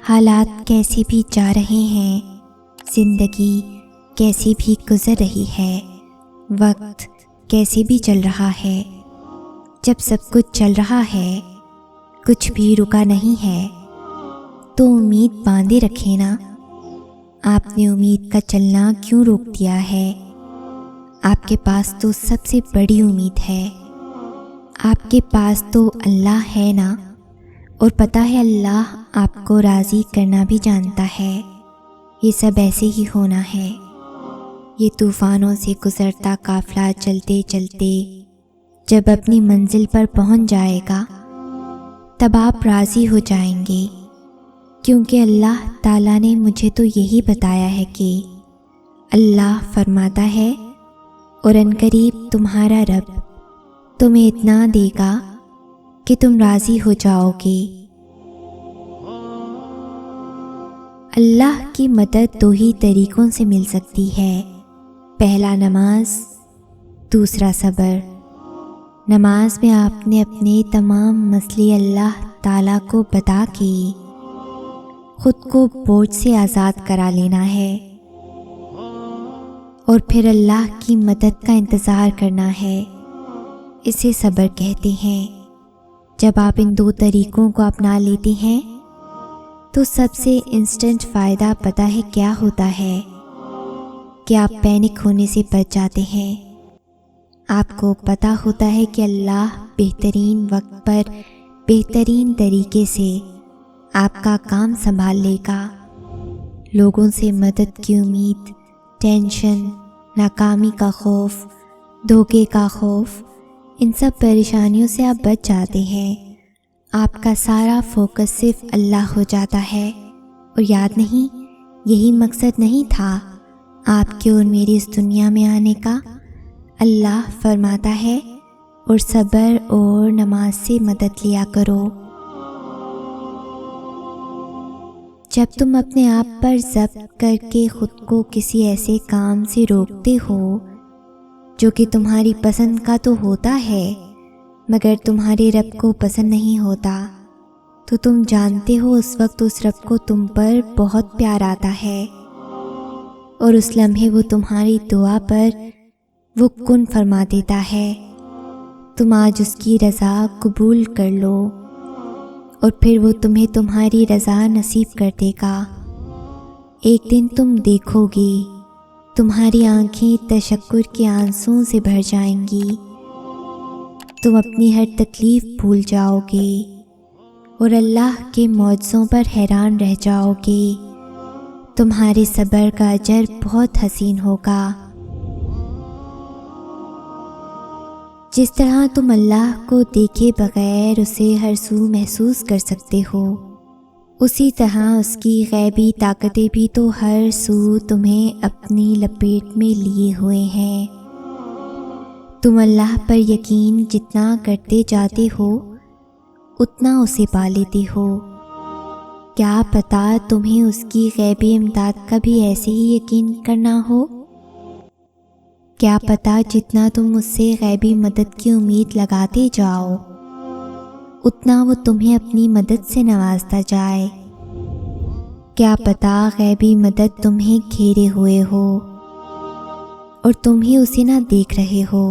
حالات کیسے بھی جا رہے ہیں، زندگی کیسی بھی گزر رہی ہے، وقت کیسے بھی چل رہا ہے، جب سب کچھ چل رہا ہے، کچھ بھی رکا نہیں ہے، تو امید باندھے رکھے نا۔ آپ نے امید کا چلنا کیوں روک دیا ہے؟ آپ کے پاس تو سب سے بڑی امید ہے، آپ کے پاس تو اللہ ہے نا، اور پتہ ہے اللہ آپ کو راضی کرنا بھی جانتا ہے۔ یہ سب ایسے ہی ہونا ہے۔ یہ طوفانوں سے گزرتا قافلہ چلتے چلتے جب اپنی منزل پر پہنچ جائے گا، تب آپ راضی ہو جائیں گے، کیونکہ اللہ تعالیٰ نے مجھے تو یہی بتایا ہے کہ اللہ فرماتا ہے اور عنقریب تمہارا رب تمہیں اتنا دے گا کہ تم راضی ہو جاؤ گے۔ اللہ کی مدد دو ہی طریقوں سے مل سکتی ہے، پہلا نماز، دوسرا صبر۔ نماز میں آپ نے اپنے تمام مسئلے اللہ تعالیٰ کو بتا کے خود کو بوجھ سے آزاد کرا لینا ہے، اور پھر اللہ کی مدد کا انتظار کرنا ہے۔ اسے صبر کہتے ہیں۔ جب آپ ان دو طریقوں کو اپنا لیتے ہیں تو سب سے انسٹنٹ فائدہ پتہ ہے کیا ہوتا ہے؟ کہ آپ پینک ہونے سے بچ جاتے ہیں۔ آپ کو پتہ ہوتا ہے کہ اللہ بہترین وقت پر بہترین طریقے سے آپ کا کام سنبھال لے گا۔ لوگوں سے مدد کی امید، ٹینشن، ناکامی کا خوف، دھوکے کا خوف، ان سب پریشانیوں سے آپ بچ جاتے ہیں۔ آپ کا سارا فوکس صرف اللہ ہو جاتا ہے، اور یاد نہیں، یہی مقصد نہیں تھا آپ کے اور میری اس دنیا میں آنے کا؟ اللہ فرماتا ہے اور صبر اور نماز سے مدد لیا کرو۔ جب تم اپنے آپ پر ضبط کر کے خود کو کسی ایسے کام سے روکتے ہو جو کہ تمہاری پسند کا تو ہوتا ہے مگر تمہارے رب کو پسند نہیں ہوتا، تو تم جانتے ہو اس وقت اس رب کو تم پر بہت پیار آتا ہے، اور اس لمحے وہ تمہاری دعا پر وہ کن فرما دیتا ہے۔ تم آج اس کی رضا قبول کر لو، اور پھر وہ تمہیں تمہاری رضا نصیب کر دے گا۔ ایک دن تم دیکھو گی، تمہاری آنکھیں تشکر کے آنسوں سے بھر جائیں گی، تم اپنی ہر تکلیف بھول جاؤ گے اور اللہ کے معجزوں پر حیران رہ جاؤ گے۔ تمہارے صبر کا اجر بہت حسین ہوگا۔ جس طرح تم اللہ کو دیکھے بغیر اسے ہر سو محسوس کر سکتے ہو، اسی طرح اس کی غیبی طاقتیں بھی تو ہر سو تمہیں اپنی لپیٹ میں لیے ہوئے ہیں۔ تم اللہ پر یقین جتنا کرتے جاتے ہو اتنا اسے پا لیتے ہو۔ کیا پتہ تمہیں اس کی غیبی امداد کا بھی ایسے ہی یقین کرنا ہو؟ کیا پتہ جتنا تم اس سے غیبی مدد کی امید لگاتے جاؤ اتنا وہ تمہیں اپنی مدد سے نوازتا جائے۔ کیا پتہ غیبی مدد تمہیں گھیرے ہوئے ہو اور تم ہی اسے نہ دیکھ رہے ہو۔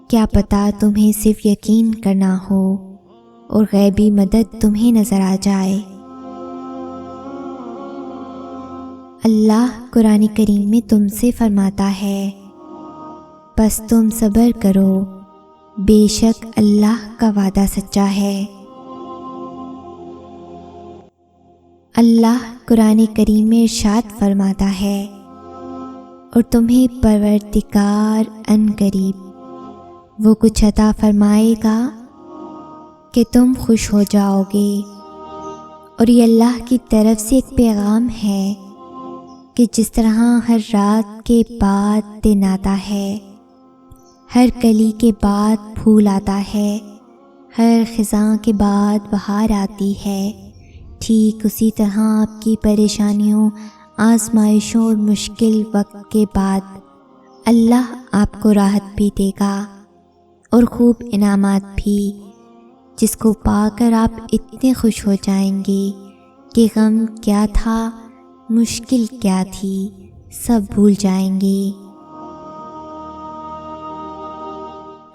کیا پتہ تمہیں صرف یقین کرنا ہو اور غیبی مدد تمہیں نظر آ جائے۔ اللہ قرآن کریم میں تم سے فرماتا ہے، بس تم صبر کرو، بے شک اللہ کا وعدہ سچا ہے۔ اللہ قرآن کریم میں ارشاد فرماتا ہے، اور تمہیں پروردگار ان قریب وہ کچھ عطا فرمائے گا کہ تم خوش ہو جاؤ گے۔ اور یہ اللہ کی طرف سے ایک پیغام ہے کہ جس طرح ہر رات کے بعد دن آتا ہے، ہر کلی کے بعد پھول آتا ہے، ہر خزاں کے بعد بہار آتی ہے، ٹھیک اسی طرح آپ کی پریشانیوں، آزمائشوں اور مشکل وقت کے بعد اللہ آپ کو راحت بھی دے گا اور خوب انعامات بھی، جس کو پا کر آپ اتنے خوش ہو جائیں گے کہ غم کیا تھا، مشکل کیا تھی، سب بھول جائیں گے۔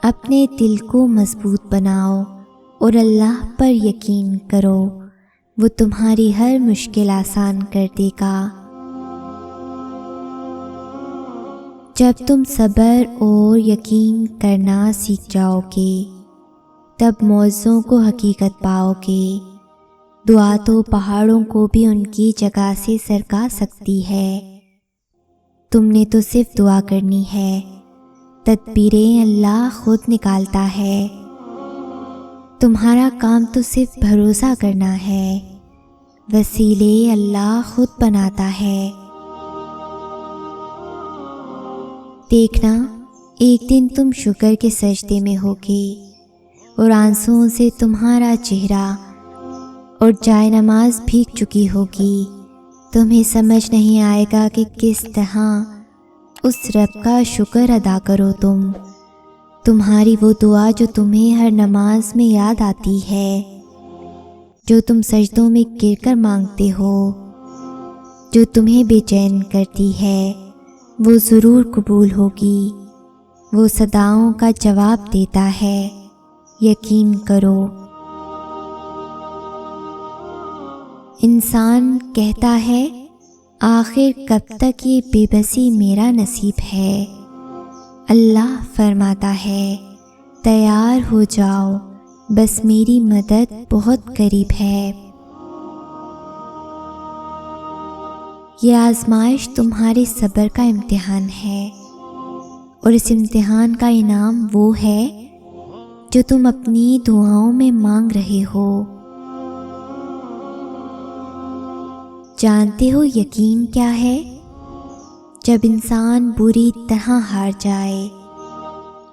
اپنے دل کو مضبوط بناؤ اور اللہ پر یقین کرو، وہ تمہاری ہر مشکل آسان کر دے گا۔ جب تم صبر اور یقین کرنا سیکھ جاؤ گے تب معجزوں کو حقیقت پاؤ گے۔ دعا تو پہاڑوں کو بھی ان کی جگہ سے سرکا سکتی ہے، تم نے تو صرف دعا کرنی ہے، تدبیریں اللہ خود نکالتا ہے۔ تمہارا کام تو صرف بھروسہ کرنا ہے، وسیلے اللہ خود بناتا ہے۔ دیکھنا ایک دن تم شکر کے سجدے میں ہوگے اور آنسوؤں سے تمہارا چہرہ اور جائے نماز بھیگ چکی ہوگی۔ تمہیں سمجھ نہیں آئے گا کہ کس طرح اس رب کا شکر ادا کرو۔ تمہاری وہ دعا جو تمہیں ہر نماز میں یاد آتی ہے، جو تم سجدوں میں گر کر مانگتے ہو، جو تمہیں بے چین کرتی ہے، وہ ضرور قبول ہوگی۔ وہ صداؤں کا جواب دیتا ہے، یقین کرو۔ انسان کہتا ہے آخر کب تک یہ بے بسی میرا نصیب ہے؟ اللہ فرماتا ہے تیار ہو جاؤ، بس میری مدد بہت قریب ہے۔ یہ آزمائش تمہارے صبر کا امتحان ہے، اور اس امتحان کا انعام وہ ہے جو تم اپنی دعاؤں میں مانگ رہے ہو۔ جانتے ہو یقین کیا ہے؟ جب انسان بری طرح ہار جائے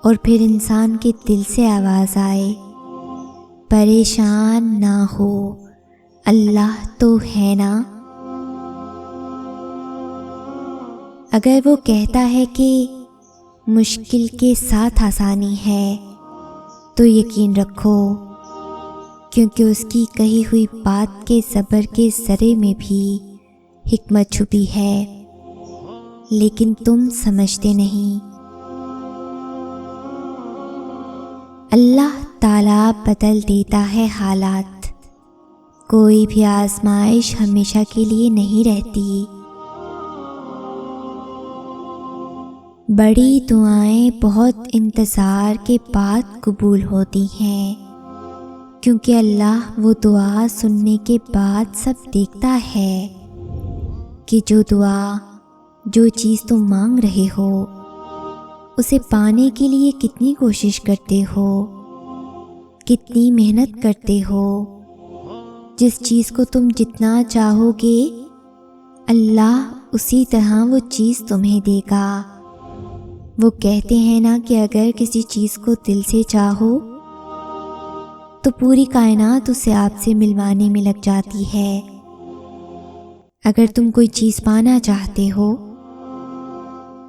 اور پھر انسان کے دل سے آواز آئے، پریشان نہ ہو، اللہ تو ہے نا۔ اگر وہ کہتا ہے کہ مشکل کے ساتھ آسانی ہے تو یقین رکھو، کیونکہ اس کی کہی ہوئی بات کے صبر کے ذرے میں بھی حکمت چھپی ہے، لیکن تم سمجھتے نہیں۔ اللہ تعالیٰ بدل دیتا ہے حالات، کوئی بھی آزمائش ہمیشہ کے لیے نہیں رہتی۔ بڑی دعائیں بہت انتظار کے بعد قبول ہوتی ہیں، کیونکہ اللہ وہ دعا سننے کے بعد سب دیکھتا ہے کہ جو چیز تم مانگ رہے ہو اسے پانے کے لیے کتنی کوشش کرتے ہو، کتنی محنت کرتے ہو۔ جس چیز کو تم جتنا چاہو گے اللہ اسی طرح وہ چیز تمہیں دے گا۔ وہ کہتے ہیں نا کہ اگر کسی چیز کو دل سے چاہو تو پوری کائنات اسے آپ سے ملوانے میں لگ جاتی ہے۔ اگر تم کوئی چیز پانا چاہتے ہو،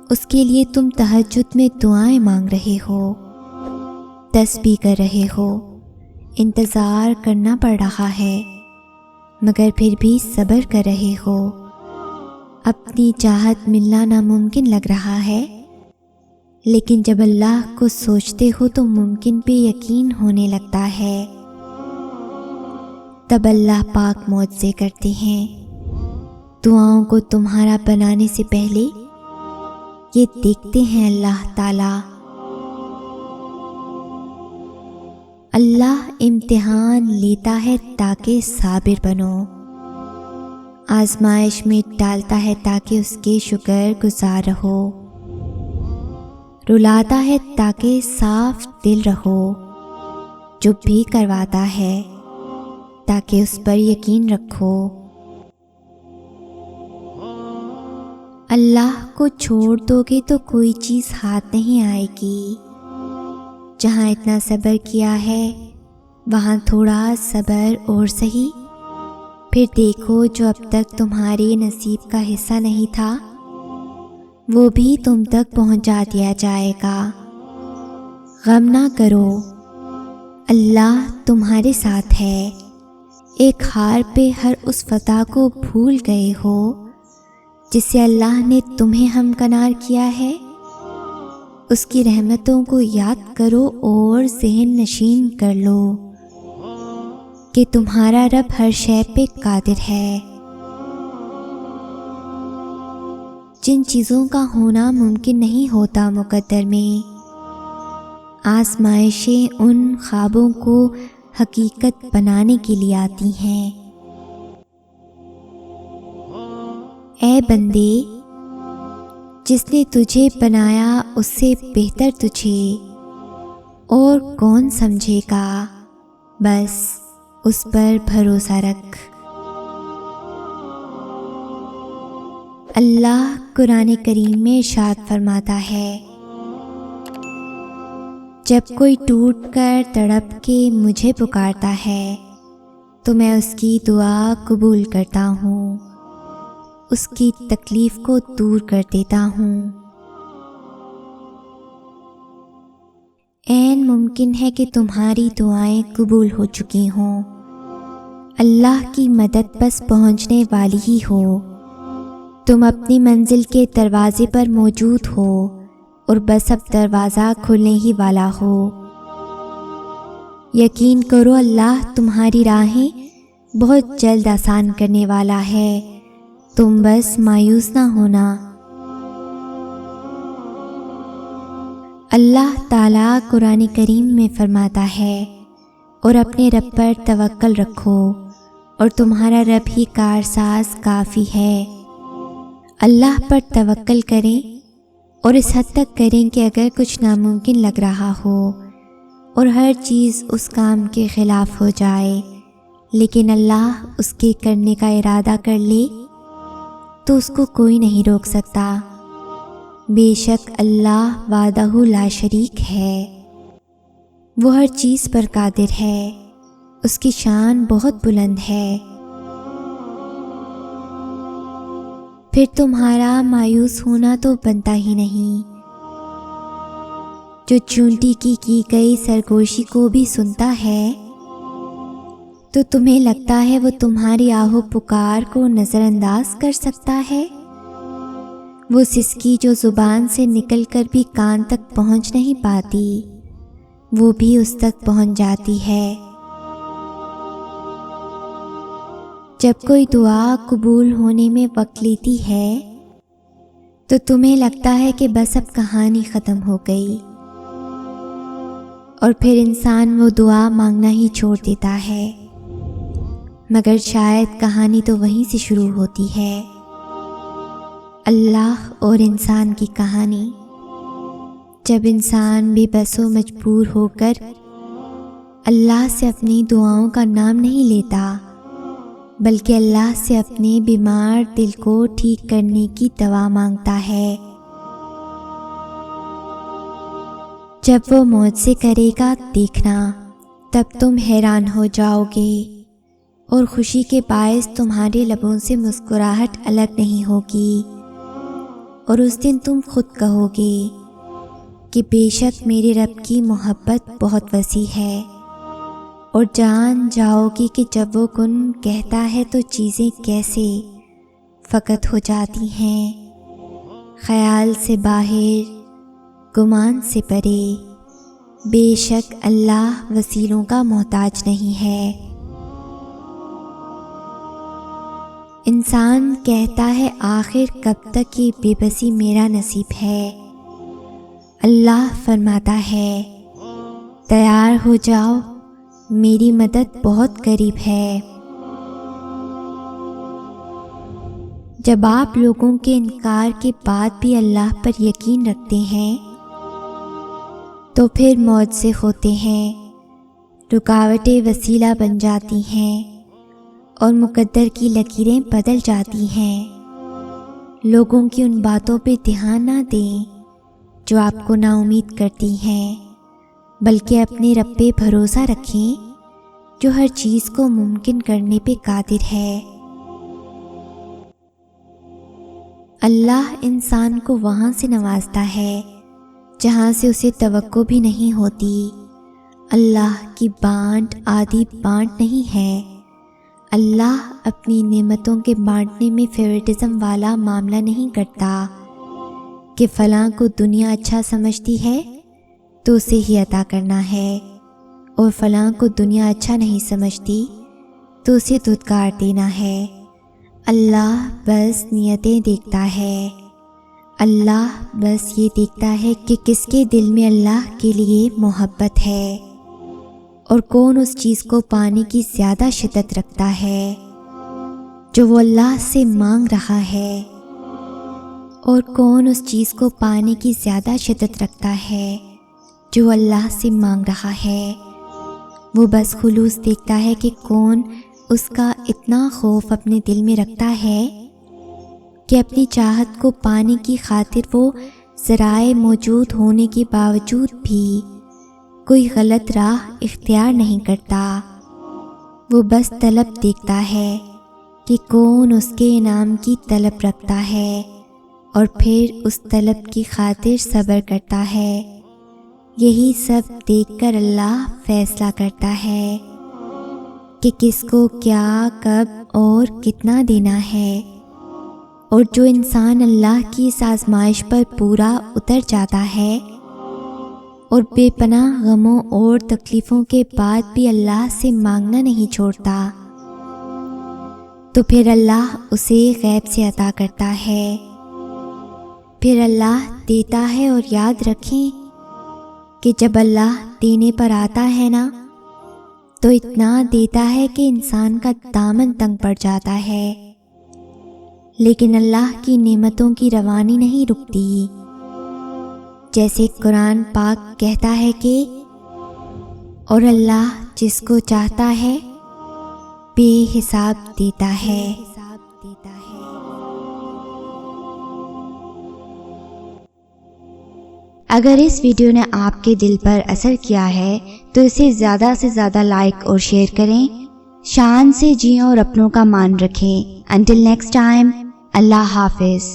اس کے لیے تم تہجد میں دعائیں مانگ رہے ہو، تسبیح کر رہے ہو، انتظار کرنا پڑ رہا ہے، مگر پھر بھی صبر کر رہے ہو۔ اپنی چاہت ملنا ناممکن لگ رہا ہے، لیکن جب اللہ کو سوچتے ہو تو ممکن پہ یقین ہونے لگتا ہے۔ تب اللہ پاک معجزے کرتے ہیں۔ دعاؤں کو تمہارا بنانے سے پہلے یہ دیکھتے ہیں اللہ تعالیٰ۔ اللہ امتحان لیتا ہے تاکہ صابر بنو، آزمائش میں ڈالتا ہے تاکہ اس کے شکر گزار رہو، رلاتا ہے تاکہ صاف دل رہو، چپ بھی کرواتا ہے تاکہ اس پر یقین رکھو۔ اللہ کو چھوڑ دو گے تو کوئی چیز ہاتھ نہیں آئے گی۔ جہاں اتنا صبر کیا ہے وہاں تھوڑا صبر اور سہی، پھر دیکھو جو اب تک تمہارے نصیب کا حصہ نہیں تھا وہ بھی تم تک پہنچا دیا جائے گا۔ غم نہ کرو، اللہ تمہارے ساتھ ہے، ایک ہار پہ ہر اس فتح کو بھول گئے ہو جس سے اللہ نے تمہیں ہمکنار کیا ہے؟ اس کی رحمتوں کو یاد کرو اور ذہن نشین کر لو کہ تمہارا رب ہر شے پہ قادر ہے۔ جن چیزوں کا ہونا ممکن نہیں ہوتا مقدر میں، آزمائشیں ان خوابوں کو حقیقت بنانے کے لیے آتی ہیں۔ اے بندے، جس نے تجھے بنایا اس سے بہتر تجھے اور کون سمجھے گا، بس اس پر بھروسہ رکھ۔ اللہ قرآن کریم میں ارشاد فرماتا ہے، جب کوئی ٹوٹ کر تڑپ کے مجھے پکارتا ہے تو میں اس کی دعا قبول کرتا ہوں، اس کی تکلیف کو دور کر دیتا ہوں۔ عین ممکن ہے کہ تمہاری دعائیں قبول ہو چکی ہوں، اللہ کی مدد بس پہنچنے والی ہی ہو۔ تم اپنی منزل کے دروازے پر موجود ہو اور بس اب دروازہ کھلنے ہی والا ہو۔ یقین کرو اللہ تمہاری راہیں بہت جلد آسان کرنے والا ہے، تم بس مایوس نہ ہونا۔ اللہ تعالیٰ قرآن کریم میں فرماتا ہے، اور اپنے رب پر توکل رکھو اور تمہارا رب ہی کارساز کافی ہے۔ اللہ پر توکل کریں اور اس حد تک کریں کہ اگر کچھ ناممکن لگ رہا ہو اور ہر چیز اس کام کے خلاف ہو جائے، لیکن اللہ اس کے کرنے کا ارادہ کر لے تو اس کو کوئی نہیں روک سکتا۔ بے شک اللہ وحدہ لا شریک ہے، وہ ہر چیز پر قادر ہے، اس کی شان بہت بلند ہے۔ پھر تمہارا مایوس ہونا تو بنتا ہی نہیں۔ جو چونٹی کی گئی سرگوشی کو بھی سنتا ہے تو تمہیں لگتا ہے وہ تمہاری آہو پکار کو نظر انداز کر سکتا ہے؟ وہ سسکی جو زبان سے نکل کر بھی کان تک پہنچ نہیں پاتی، وہ بھی اس تک پہنچ جاتی ہے۔ جب کوئی دعا قبول ہونے میں وقت لیتی ہے تو تمہیں لگتا ہے کہ بس اب کہانی ختم ہو گئی، اور پھر انسان وہ دعا مانگنا ہی چھوڑ دیتا ہے، مگر شاید کہانی تو وہیں سے شروع ہوتی ہے۔ اللہ اور انسان کی کہانی، جب انسان بے بس و مجبور ہو کر اللہ سے اپنی دعاؤں کا نام نہیں لیتا بلکہ اللہ سے اپنے بیمار دل کو ٹھیک کرنے کی دوا مانگتا ہے، جب وہ معجزے کرے گا دیکھنا، تب تم حیران ہو جاؤ گے اور خوشی کے باعث تمہارے لبوں سے مسکراہٹ الگ نہیں ہوگی، اور اس دن تم خود کہو گے کہ بے شک میرے رب کی محبت بہت وسیع ہے، اور جان جاؤ گی کہ جب وہ کن کہتا ہے تو چیزیں کیسے فقط ہو جاتی ہیں، خیال سے باہر، گمان سے پرے۔ بے شک اللہ وسیلوں کا محتاج نہیں ہے۔ انسان کہتا ہے آخر کب تک یہ بے بسی میرا نصیب ہے؟ اللہ فرماتا ہے تیار ہو جاؤ، میری مدد بہت قریب ہے۔ جب آپ لوگوں کے انکار کے بعد بھی اللہ پر یقین رکھتے ہیں تو پھر معجزے ہوتے ہیں، رکاوٹیں وسیلہ بن جاتی ہیں اور مقدر کی لکیریں بدل جاتی ہیں۔ لوگوں کی ان باتوں پہ دھیان نہ دیں جو آپ کو نا امید کرتی ہیں، بلکہ اپنے رب پہ بھروسہ رکھیں جو ہر چیز کو ممکن کرنے پہ قادر ہے۔ اللہ انسان کو وہاں سے نوازتا ہے جہاں سے اسے توقع بھی نہیں ہوتی۔ اللہ کی بانٹ عادی بانٹ نہیں ہے، اللہ اپنی نعمتوں کے بانٹنے میں فیورٹزم والا معاملہ نہیں کرتا کہ فلاں کو دنیا اچھا سمجھتی ہے تو اسے ہی عطا کرنا ہے، اور فلاں کو دنیا اچھا نہیں سمجھتی تو اسے دھتکار دینا ہے۔ اللہ بس نیتیں دیکھتا ہے۔ اللہ بس یہ دیکھتا ہے کہ کس کے دل میں اللہ کے لیے محبت ہے، اور کون اس چیز کو پانے کی زیادہ شدت رکھتا ہے جو وہ اللہ سے مانگ رہا ہے، اور کون اس چیز کو پانے کی زیادہ شدت رکھتا ہے جو اللہ سے مانگ رہا ہے۔ وہ بس خلوص دیکھتا ہے کہ کون اس کا اتنا خوف اپنے دل میں رکھتا ہے کہ اپنی چاہت کو پانے کی خاطر وہ ذرائع موجود ہونے کے باوجود بھی کوئی غلط راہ اختیار نہیں کرتا۔ وہ بس طلب دیکھتا ہے کہ کون اس کے انعام کی طلب رکھتا ہے، اور پھر اس طلب کی خاطر صبر کرتا ہے۔ یہی سب دیکھ کر اللہ فیصلہ کرتا ہے کہ کس کو کیا، کب اور کتنا دینا ہے، اور جو انسان اللہ کی اس آزمائش پر پورا اتر جاتا ہے اور بے پناہ غموں اور تکلیفوں کے بعد بھی اللہ سے مانگنا نہیں چھوڑتا، تو پھر اللہ اسے غیب سے عطا کرتا ہے۔ پھر اللہ دیتا ہے، اور یاد رکھیں کہ جب اللہ دینے پر آتا ہے نا تو اتنا دیتا ہے کہ انسان کا دامن تنگ پڑ جاتا ہے، لیکن اللہ کی نعمتوں کی روانی نہیں رکتی۔ جیسے قرآن پاک کہتا ہے کہ اور اللہ جس کو چاہتا ہے بے حساب دیتا ہے۔ اگر اس ویڈیو نے آپ کے دل پر اثر کیا ہے تو اسے زیادہ سے زیادہ لائک اور شیئر کریں۔ شان سے جئیں اور اپنوں کا مان رکھیں۔ انٹل نیکسٹ ٹائم، اللہ حافظ۔